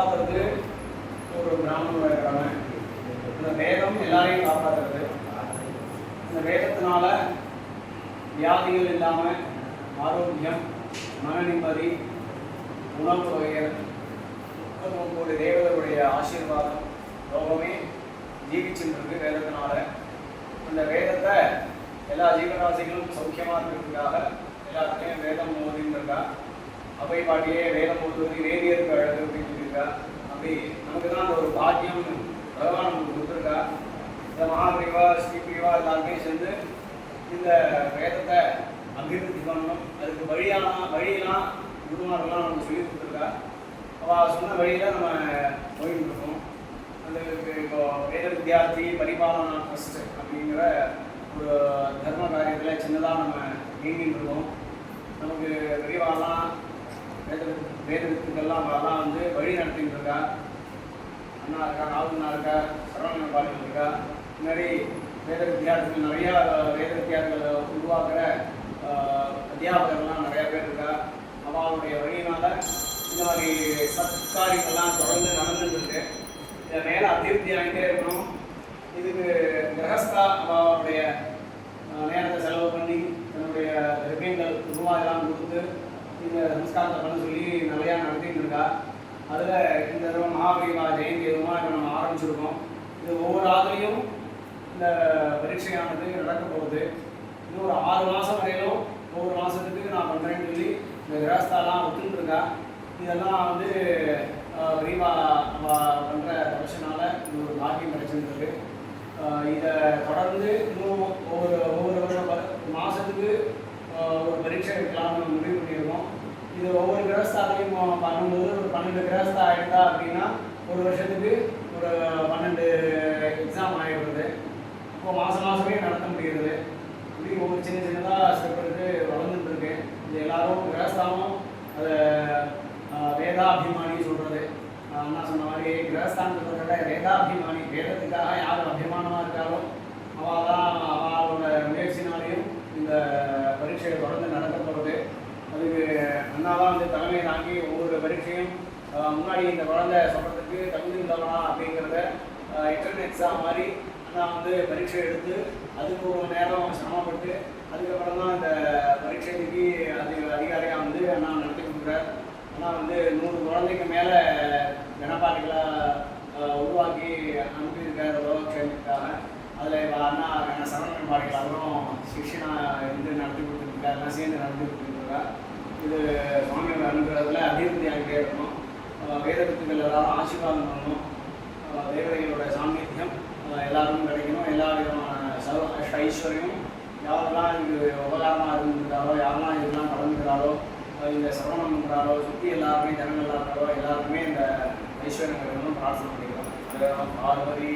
காப்பாற்றுறது ஒரு பிராமணனோட கடமை. இந்த வேதம் எல்லாரையும் காப்பாற்றுறது. இந்த வேதத்தினால வியாதிகள் இல்லாமல் ஆரோக்கியம், மன நிம்மதி, உணவு வகைகள், 39 கோடி தேவதருடைய ஆசீர்வாதம் லோகமே ஜீவிச்சுருக்கு வேதத்தினால. அந்த வேதத்தை எல்லா ஜீவராசிகளும் சௌக்கியமாக இருக்கிறதுக்காக எல்லாத்துலேயும் வேதம் ஓதின்னு இருக்கா. அவை பாட்டியே வேதம் ஓதுவது வேதியருக்கு அழகு அப்படின்னு சொல்லியிருக்கா. அப்படி நமக்கு தான் அந்த ஒரு பாக்கியம் பகவான் நமக்கு கொடுத்துருக்கா. இந்த மகாபிரிவா ஸ்ரீபிரிவா எல்லாருமே சேர்ந்து இந்த வேதத்தை அபிவிருத்தி பண்ணணும். அதுக்கு வழியெல்லாம் குருமாரெல்லாம் நமக்கு சொல்லி கொடுத்துருக்கா. அவள் சொன்ன வழியில் நம்ம போயிட்டு இருக்கோம். அதுக்கு இப்போ வேத வித்யார்த்தி பரிபாலனா ட்ரஸ்ட் அப்படிங்கிற ஒரு தர்ம காரியத்தில் சின்னதாக நம்ம இயங்கிட்டு இருக்கோம். நமக்கு பெரியவாலாம் வேத வித்துக்கள்லாம் அவெல்லாம் வந்து வழி நடத்திட்டு இருக்கா. அண்ணா இருக்கா, ராகுண்ணா இருக்கா, சரவணன் பாலிகள் இருக்கா. முன்னாடி வேத வித்தியார்த்திகள் நிறையா வேத வித்தியார்த்திகளை உருவாக்குற அத்தியாபகர்கள்லாம் நிறையா பேர் இருக்கா. அவளுடைய வழியினால் இந்த மாதிரி சத்காரியங்கள்லாம் தொடர்ந்து நடந்துட்டு இருக்கு. இதை மேலே அபிவிருத்தி ஆகிட்டே இருக்கணும். இதுக்கு கிரகஸ்தா அவளுடைய நேரத்தை செலவு பண்ணி தன்னுடைய திரவியங்கள் ரூபாயெல்லாம் கொடுத்து இந்த சம்ஸ்காரத்தை பண்ண சொல்லி நிறையா நடத்திட்டு இருக்கா. அதில் இந்த தடவை மகாபரிவா ஜெயந்தி எதுவுமா இப்போ நம்ம ஆரம்பிச்சிருக்கோம். இது ஒவ்வொரு ஆதிலையும் இந்த பரீட்சையானது நடக்க போகுது. இன்னும் ஒரு 6 மாதம் வரையிலும் ஒவ்வொரு மாதத்துக்கு நான் பண்ணுறேன்னு சொல்லி இந்த கிரகஸ்தாலாம் ஒத்துட்டு இருக்கா. இதெல்லாம் வந்து விரிவா பண்ணுற தபசினால இது ஒரு பாக்கியம் கிடைச்சிருக்கு. இதை தொடர்ந்து இன்னும் ஒவ்வொரு மாதத்துக்கு ஒரு பரீட்சை வைக்கலாம்னு முடிவு பண்ணியிருக்கோம். இது ஒவ்வொரு கிரகஸ்தாலையும் பண்ணும்போது ஒரு 12 கிரகஸ்தா ஆகிட்டா அப்படின்னா ஒரு வருஷத்துக்கு ஒரு 12 எக்ஸாம் ஆகிடுறது. இப்போ மாதமே நடத்த முடிகிறது. இப்படி ஒவ்வொரு சின்னதாக ஸ்டெப் எடுத்து வளர்ந்துட்டு இருக்கு. இது எல்லாரும் கிரகஸ்தானும் அதை வேதாபிமானி சொல்கிறது. அண்ணா சொன்ன மாதிரி கிரகஸ்தானத்தை விட வேதாபிமானி, வேதத்துக்காக யார் அபிமானமாக இருக்காரோ அவளோட முயற்சினாலையும் இந்த பரீட்சையை தொடர்ந்து நடத்தப்படுறது. அதுக்கு அண்ணாதான் வந்து தலைமை தாங்கி ஒவ்வொரு பரீட்சையும் முன்னாடி இந்த குழந்தை சொல்கிறதுக்கு தகுதி உள்ளவனா அப்படிங்கிறத இன்டர்னல் எக்ஸாம் மாதிரி அண்ணா வந்து பரீட்சை எடுத்து அதுக்கு ஒரு நேரம் சிரமப்பட்டு அதுக்கப்புறம் தான் இந்த பரீட்சைக்கு அதிகாரியாக வந்து அண்ணா நடத்தி கொடுக்குறார். ஆனால் வந்து 100 குழந்தைக்கு மேலே கணப்பாட்டிகளை உருவாக்கி அனுப்பியிருக்கார் ரோகக்ஷேமத்துக்காக. அதில் அண்ணா சரவணன் பாட்டிகள் அவரும் சிக்ஷனாக இருந்து நடத்தி கொடுத்துருக்காரு, எல்லாம் சேர்ந்து நடத்தி கொடுத்துருக்கா. இது சுவாமியோட அனுப்புறதுல அபிவிருத்தி ஆகிட்டே இருக்கணும். வேத வித்துக்கள் எல்லாரும் ஆசீர்வாதம் பண்ணணும். தேவதைகளோட சாநித்தியம் எல்லாருக்கும் கிடைக்கணும். எல்லா விதமான ஐஸ்வர்யம் யாரெல்லாம் இதுக்கு உபகாரமாக இருந்துருக்காரோ, யாரெல்லாம் இதெல்லாம் கலந்துக்கிறாரோ, இந்த சரவணம் பண்ணுறாரோ, சுற்றி எல்லாருமே ஜனங்கள்லாம் இருக்காரோ எல்லாருக்குமே இந்த ஐஸ்வர்யம் கிடைக்கணும்னு பிரார்த்தனை பண்ணிக்கிறோம். பார்வதி